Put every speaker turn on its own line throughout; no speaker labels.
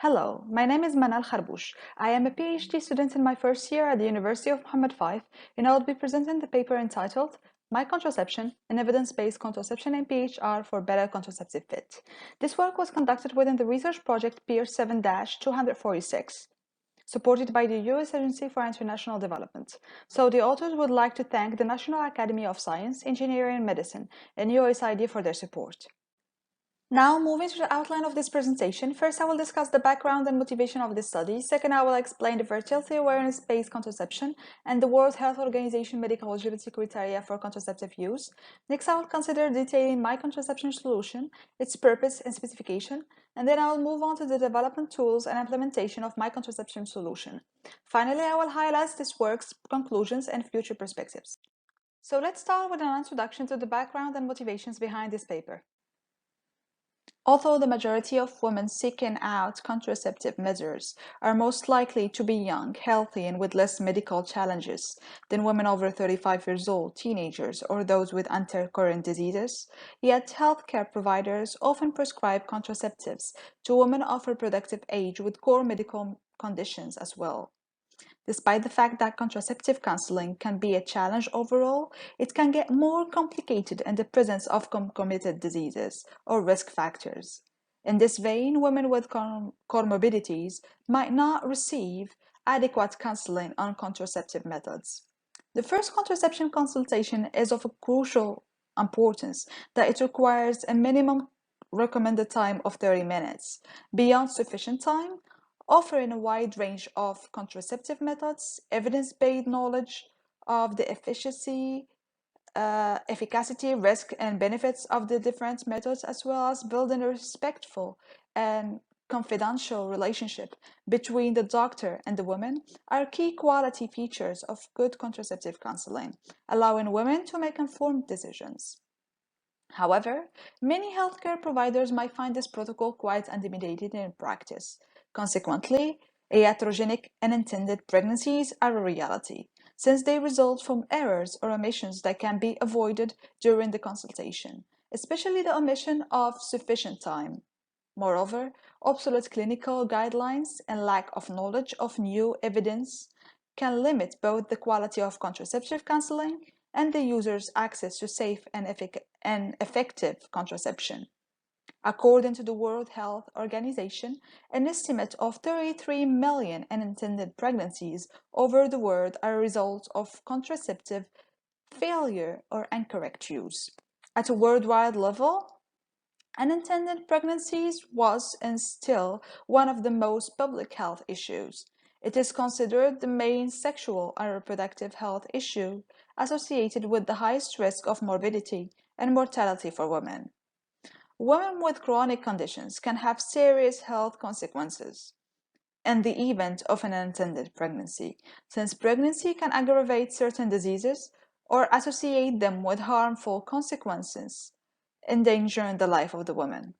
Hello, my name is Manal Kharbouch. I am a PhD student in my first year at the University of Mohammed V, and I will be presenting the paper entitled My Contraception, an Evidence-Based Contraception mPHR for Better Contraceptive Fit. This work was conducted within the research project Peer 7-246, supported by the U.S. Agency for International Development. So the authors would like to thank the National Academy of Science, Engineering and Medicine and USAID for their support. Now, moving to the outline of this presentation, first I will discuss the background and motivation of this study. Second, I will explain the fertility awareness-based contraception and the World Health Organization medical eligibility criteria for contraceptive use. Next, I will consider detailing my contraception solution, its purpose and specification, and then I will move on to the development tools and implementation of my contraception solution. Finally, I will highlight this work's conclusions and future perspectives. So let's start with an introduction to the background and motivations behind this paper. Although the majority of women seeking out contraceptive measures are most likely to be young, healthy, and with less medical challenges than women over 35 years old, teenagers, or those with intercurrent diseases, yet healthcare providers often prescribe contraceptives to women of reproductive age with core medical conditions as well. Despite the fact that contraceptive counseling can be a challenge overall, it can get more complicated in the presence of concomitant diseases or risk factors. In this vein, women with comorbidities might not receive adequate counseling on contraceptive methods. The first contraception consultation is of a crucial importance that it requires a minimum recommended time of 30 minutes. Beyond sufficient time, offering a wide range of contraceptive methods, evidence-based knowledge of the efficacy, risk, and benefits of the different methods, as well as building a respectful and confidential relationship between the doctor and the woman are key quality features of good contraceptive counseling, allowing women to make informed decisions. However, many healthcare providers might find this protocol quite intimidating in practice. Consequently, iatrogenic unintended pregnancies are a reality, since they result from errors or omissions that can be avoided during the consultation, especially the omission of sufficient time. Moreover, obsolete clinical guidelines and lack of knowledge of new evidence can limit both the quality of contraceptive counseling and the user's access to safe and effective contraception. According to the World Health Organization, an estimate of 33 million unintended pregnancies over the world are a result of contraceptive failure or incorrect use. At a worldwide level, unintended pregnancies was and still one of the most public health issues. It is considered the main sexual and reproductive health issue associated with the highest risk of morbidity and mortality for women. Women with chronic conditions can have serious health consequences in the event of an unintended pregnancy, since pregnancy can aggravate certain diseases or associate them with harmful consequences, endangering the life of the woman.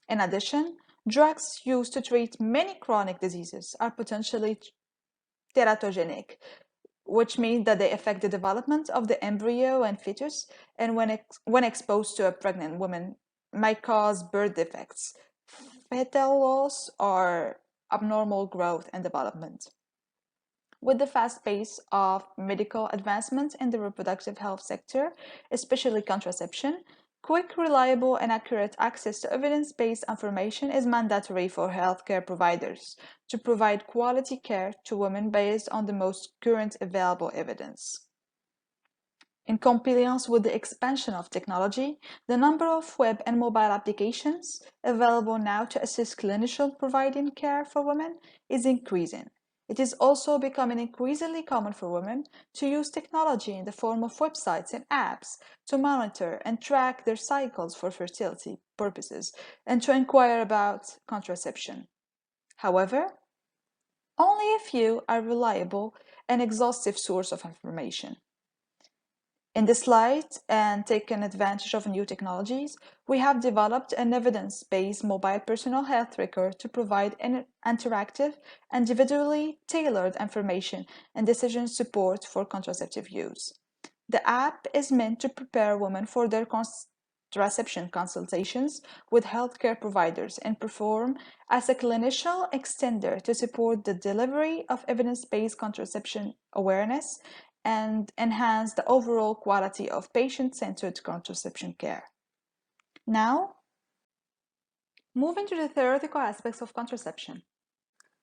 In addition, drugs used to treat many chronic diseases are potentially teratogenic, which means that they affect the development of the embryo and fetus, and when exposed to a pregnant woman, might cause birth defects, fetal loss, or abnormal growth and development. With the fast pace of medical advancement in the reproductive health sector, especially contraception, quick, reliable, and accurate access to evidence-based information is mandatory for healthcare providers to provide quality care to women based on the most current available evidence. In compliance with the expansion of technology, the number of web and mobile applications available now to assist clinicians providing care for women is increasing. It is also becoming increasingly common for women to use technology in the form of websites and apps to monitor and track their cycles for fertility purposes and to inquire about contraception. However, only a few are reliable and exhaustive source of information. In this slide, and taking advantage of new technologies, we have developed an evidence-based mobile personal health record to provide an interactive, individually tailored information and decision support for contraceptive use. The app is meant to prepare women for their contraception consultations with healthcare providers and perform as a clinician extender to support the delivery of evidence-based contraception awareness and enhance the overall quality of patient-centered contraception care. Now, moving to the theoretical aspects of contraception.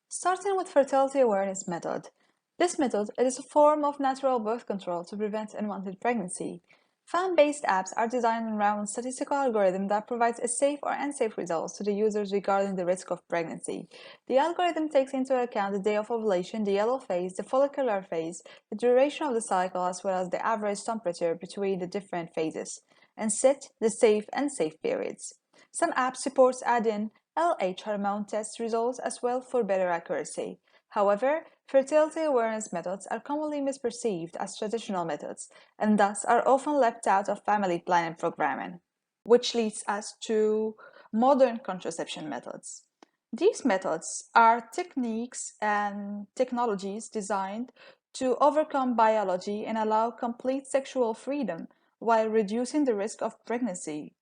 Starting with fertility awareness method. This method is a form of natural birth control to prevent unwanted pregnancy. Fan-based apps are designed around a statistical algorithm that provides a safe or unsafe results to the users regarding the risk of pregnancy. The algorithm takes into account the day of ovulation, the yellow phase, the follicular phase, the duration of the cycle, as well as the average temperature between the different phases, and set the safe and unsafe periods. Some apps support add-in LH hormone test results as well for better accuracy. However, fertility awareness methods are commonly misperceived as traditional methods and thus are often left out of family planning programming, which leads us to modern contraception methods. These methods are techniques and technologies designed to overcome biology and allow complete sexual freedom while reducing the risk of pregnancy.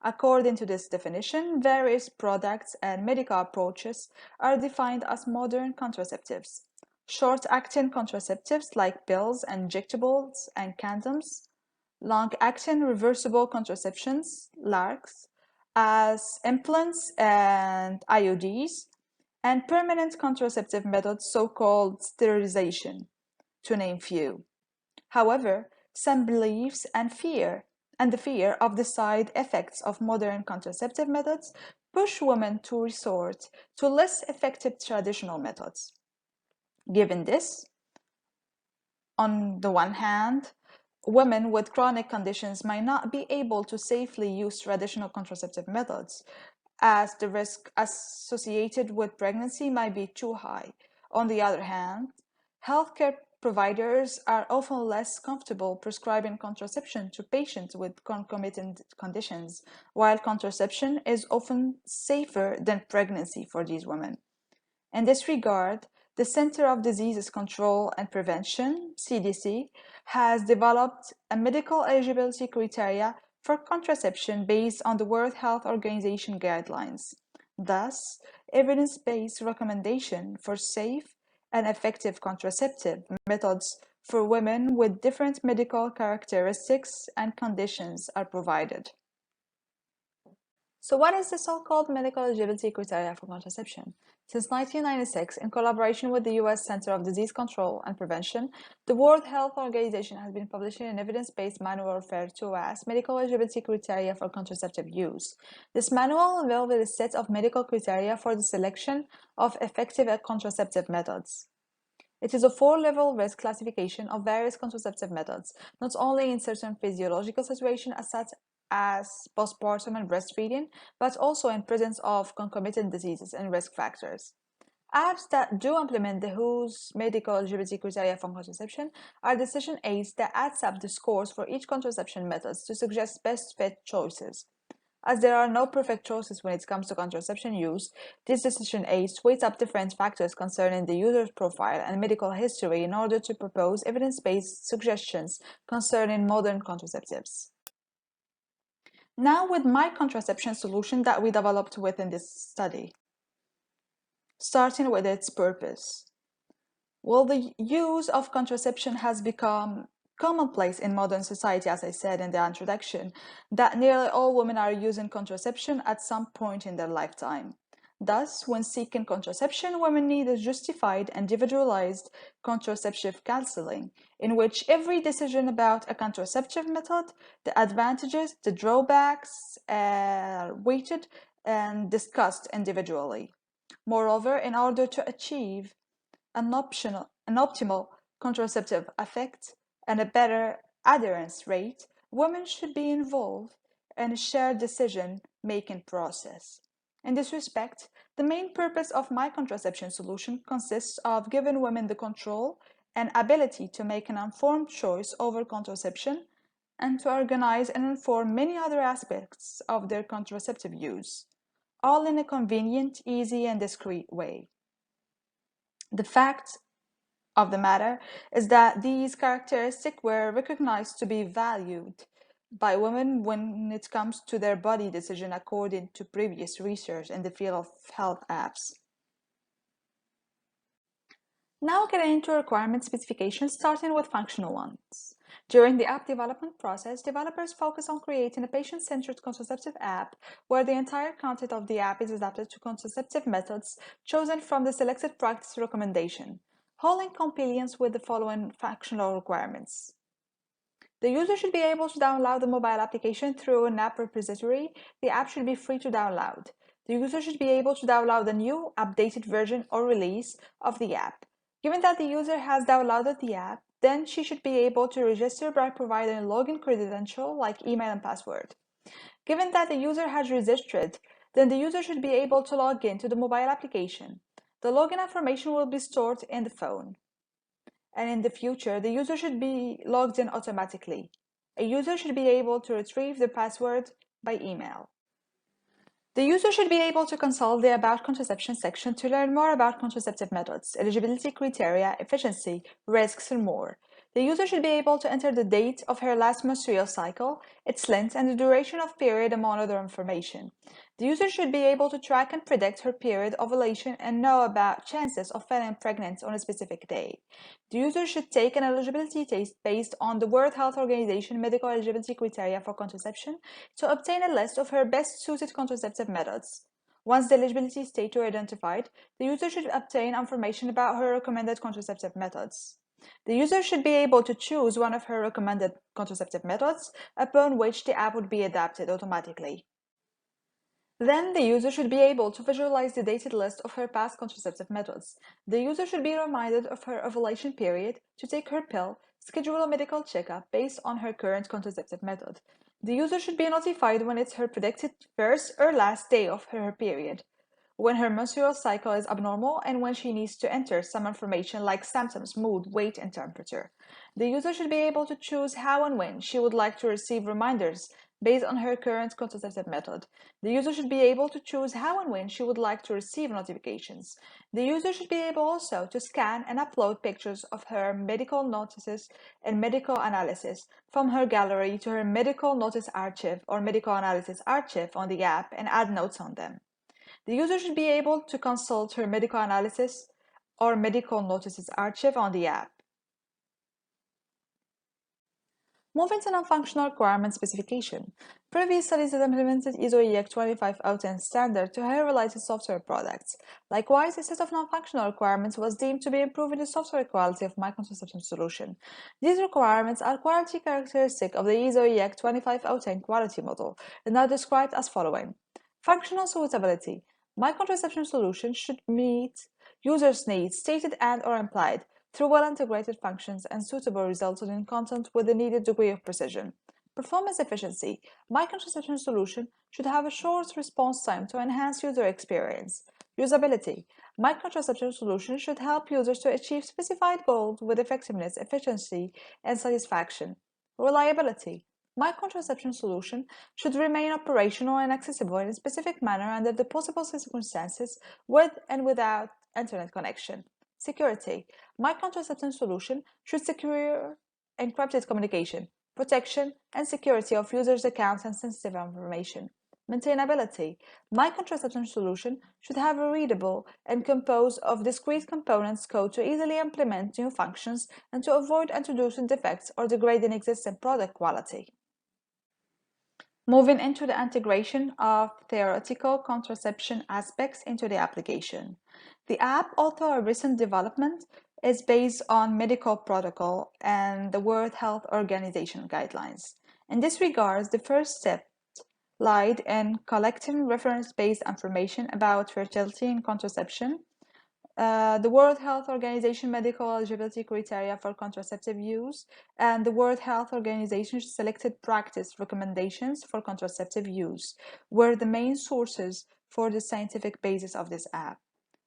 According to this definition, various products and medical approaches are defined as modern contraceptives. Short-acting contraceptives like pills, injectables, and condoms. Long-acting reversible contraceptions, LARCs, as implants and IUDs. And permanent contraceptive methods, so-called sterilization, to name few. However, some beliefs and the fear of the side effects of modern contraceptive methods push women to resort to less effective traditional methods. Given this, on the one hand, women with chronic conditions might not be able to safely use traditional contraceptive methods, as the risk associated with pregnancy might be too high. On the other hand, healthcare providers are often less comfortable prescribing contraception to patients with concomitant conditions, while contraception is often safer than pregnancy for these women. In this regard, the Center of Disease Control and Prevention, CDC, has developed a medical eligibility criteria for contraception based on the World Health Organization guidelines. Thus, evidence-based recommendation for safe and effective contraceptive methods for women with different medical characteristics and conditions are provided. So what is the so-called medical eligibility criteria for contraception? Since 1996, in collaboration with the U.S. Center of Disease Control and Prevention, the World Health Organization has been publishing an evidence-based manual referred to as Medical Eligibility Criteria for Contraceptive Use. This manual involves a set of medical criteria for the selection of effective contraceptive methods. It is a 4-level risk classification of various contraceptive methods, not only in certain physiological situations such as postpartum and breastfeeding, but also in presence of concomitant diseases and risk factors. Apps that do implement the WHO's medical eligibility criteria for contraception are decision aids that adds up the scores for each contraception methods to suggest best fit choices. As there are no perfect choices when it comes to contraception use, these decision aids weight up different factors concerning the user's profile and medical history in order to propose evidence-based suggestions concerning modern contraceptives. Now with MyContraception solution that we developed within this study. Starting with its purpose. Well, the use of contraception has become commonplace in modern society, as I said in the introduction, that nearly all women are using contraception at some point in their lifetime. Thus, when seeking contraception, women need a justified, individualized contraceptive counseling, in which every decision about a contraceptive method, the advantages, the drawbacks, are weighted and discussed individually. Moreover, in order to achieve an optimal contraceptive effect and a better adherence rate, women should be involved in a shared decision-making process. In this respect, the main purpose of MyContraception solution consists of giving women the control and ability to make an informed choice over contraception and to organize and inform many other aspects of their contraceptive use, all in a convenient, easy, and discreet way. The fact of the matter is that these characteristics were recognized to be valued by women when it comes to their body decision according to previous research in the field of health apps. Now getting into requirement specifications, starting with functional ones. During the app development process, developers focus on creating a patient-centered contraceptive app where the entire content of the app is adapted to contraceptive methods chosen from the selected practice recommendation, holding compliance with the following functional requirements. The user should be able to download the mobile application through an app repository. The app should be free to download. The user should be able to download the new, updated version or release of the app. Given that the user has downloaded the app, then she should be able to register by providing a login credential like email and password. Given that the user has registered, then the user should be able to log in to the mobile application. The login information will be stored in the phone. And in the future, the user should be logged in automatically. A user should be able to retrieve the password by email. The user should be able to consult the About Contraception section to learn more about contraceptive methods, eligibility criteria, efficiency, risks, and more. The user should be able to enter the date of her last menstrual cycle, its length, and the duration of period, among other information. The user should be able to track and predict her period, ovulation, and know about chances of falling pregnant on a specific day. The user should take an eligibility test based on the World Health Organization medical eligibility criteria for contraception to obtain a list of her best suited contraceptive methods. Once the eligibility status are identified, the user should obtain information about her recommended contraceptive methods. The user should be able to choose one of her recommended contraceptive methods, upon which the app would be adapted automatically. Then the user should be able to visualize the dated list of her past contraceptive methods. The user should be reminded of her ovulation period, to take her pill, schedule a medical checkup based on her current contraceptive method. The user should be notified when it's her predicted first or last day of her period, when her menstrual cycle is abnormal, and when she needs to enter some information like symptoms, mood, weight, and temperature. The user should be able to choose how and when she would like to receive reminders based on her current contraceptive method. The user should be able to choose how and when she would like to receive notifications. The user should be able also to scan and upload pictures of her medical notices and medical analysis from her gallery to her medical notice archive or medical analysis archive on the app and add notes on them. The user should be able to consult her medical analysis or medical notices archive on the app. Moving to non-functional requirement specification. Previous studies have implemented ISO EEC 25010 standard to hair-related software products. Likewise, a set of non-functional requirements was deemed to be improving the software quality of MyContraception solution. These requirements are quality characteristic of the ISO EEC 25010 quality model and are described as following. Functional suitability. MyContraception solution should meet users' needs, stated and/or implied, through well-integrated functions and suitable resulting in content with the needed degree of precision. Performance efficiency. MyContraception solution should have a short response time to enhance user experience. Usability. MyContraception solution should help users to achieve specified goals with effectiveness, efficiency, and satisfaction. Reliability. MyContraception solution should remain operational and accessible in a specific manner under the possible circumstances with and without internet connection. Security. MyContraception solution should secure encrypted communication, protection, and security of users' accounts and sensitive information. Maintainability. MyContraception solution should have a readable and composed of discrete components code to easily implement new functions and to avoid introducing defects or degrading existing product quality. Moving into the integration of theoretical contraception aspects into the application. The app, although a recent development, is based on medical protocol and the World Health Organization guidelines. In this regard, the first step lied in collecting reference-based information about fertility and contraception, the World Health Organization medical eligibility criteria for contraceptive use, and the World Health Organization selected practice recommendations for contraceptive use were the main sources for the scientific basis of this app.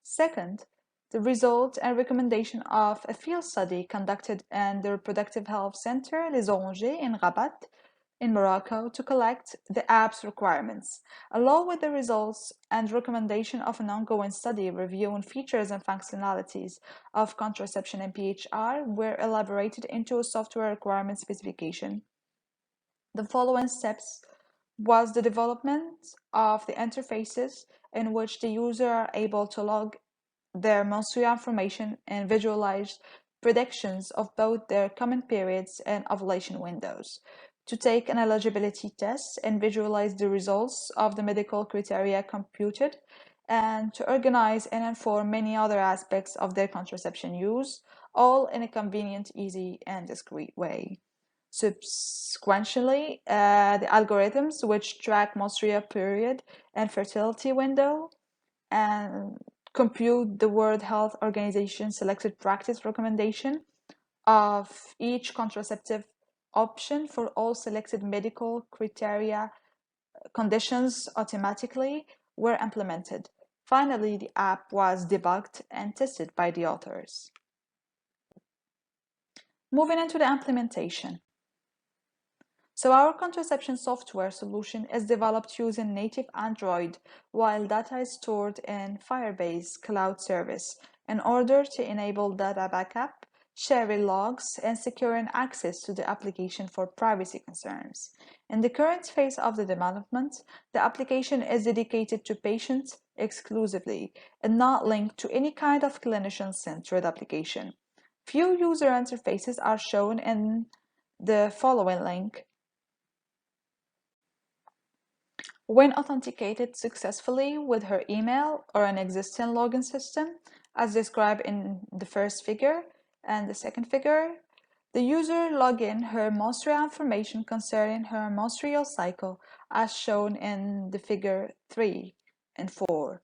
Second, the result and recommendation of a field study conducted in the Reproductive Health Center Les Orangers in Rabat in Morocco to collect the app's requirements, along with the results and recommendation of an ongoing study reviewing features and functionalities of Contraception mPHR were elaborated into a software requirement specification. The following steps was the development of the interfaces in which the user are able to log their menstrual information and visualize predictions of both their common periods and ovulation windows, to take an eligibility test and visualize the results of the medical criteria computed, and to organize and inform many other aspects of their contraception use, all in a convenient, easy, and discreet way. Subsequently, the algorithms which track menstrual period and fertility window and compute the World Health Organization selected practice recommendation of each contraceptive option for all selected medical criteria conditions automatically were implemented. Finally, the app was debugged and tested by the authors. Moving into the implementation. So our contraception software solution is developed using native Android, while data is stored in Firebase cloud service in order to enable data backup, sharing logs, and securing access to the application for privacy concerns. In the current phase of the development, the application is dedicated to patients exclusively and not linked to any kind of clinician-centered application. Few user interfaces are shown in the following link. When authenticated successfully with her email or an existing login system, as described in the first figure and the second figure, the user log in her menstrual information concerning her menstrual cycle as shown in the figure 3 and 4.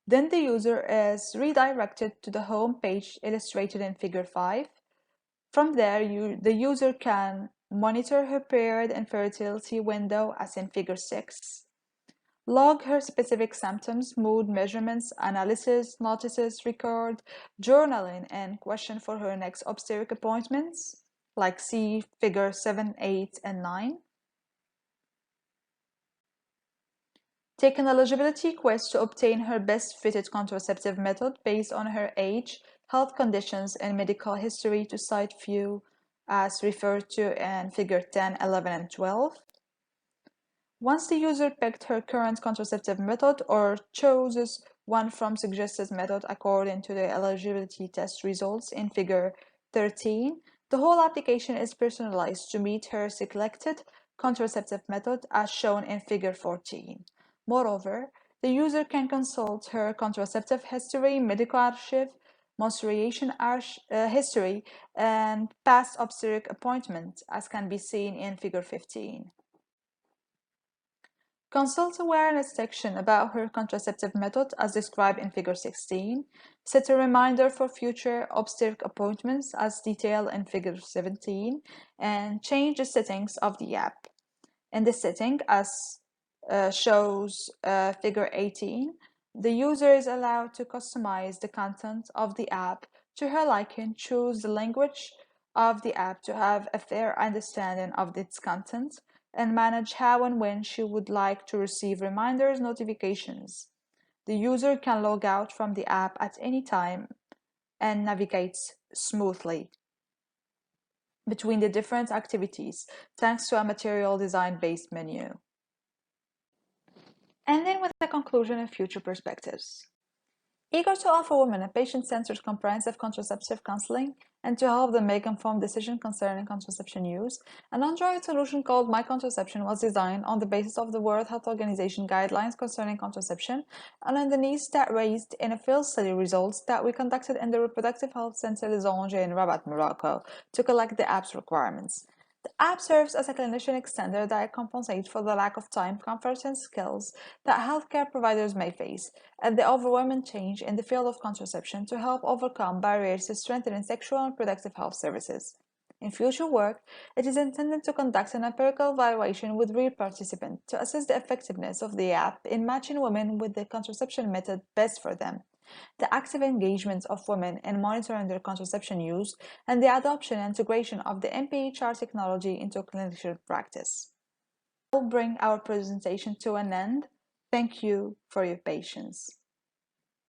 Then the user is redirected to the home page illustrated in figure 5. From there, the user can monitor her period and fertility window as in figure 6, log her specific symptoms, mood measurements, analysis, notices, record, journaling, and question for her next obstetric appointments, like see figure 7, 8, and 9. Take an eligibility quiz to obtain her best fitted contraceptive method based on her age, health conditions, and medical history, to cite few as referred to in figure 10, 11, and 12. Once the user picked her current contraceptive method or chooses one from suggested method according to the eligibility test results in figure 13, the whole application is personalized to meet her selected contraceptive method as shown in figure 14. Moreover, the user can consult her contraceptive history, medical archive, menstruation history, and past obstetric appointments, as can be seen in figure 15. Consult awareness section about her contraceptive method as described in figure 16. Set a reminder for future obstetric appointments as detailed in figure 17, and change the settings of the app. In the setting as shows figure 18, the user is allowed to customize the content of the app to her liking, choose the language of the app to have a fair understanding of its content, and manage how and when she would like to receive reminders notifications. The user can log out from the app at any time and navigates smoothly between the different activities thanks to a material design-based menu. Ending with a conclusion and future perspectives. Eager to offer women a patient-centered comprehensive contraceptive counseling and to help them make informed decisions concerning contraception use, an Android solution called MyContraception was designed on the basis of the World Health Organization guidelines concerning contraception and on the needs that raised in a field study results that we conducted in the Reproductive Health Center Les Anges in Rabat, Morocco, to collect the app's requirements. The app serves as a clinician extender that compensates for the lack of time, comfort, and skills that healthcare providers may face, and the overwhelming change in the field of contraception to help overcome barriers to strengthening sexual and reproductive health services. In future work, it is intended to conduct an empirical evaluation with real participants to assess the effectiveness of the app in matching women with the contraception method best for them, the active engagement of women in monitoring their contraception use, and the adoption and integration of the mPHR technology into clinical practice. We'll bring our presentation to an end. Thank you for your patience.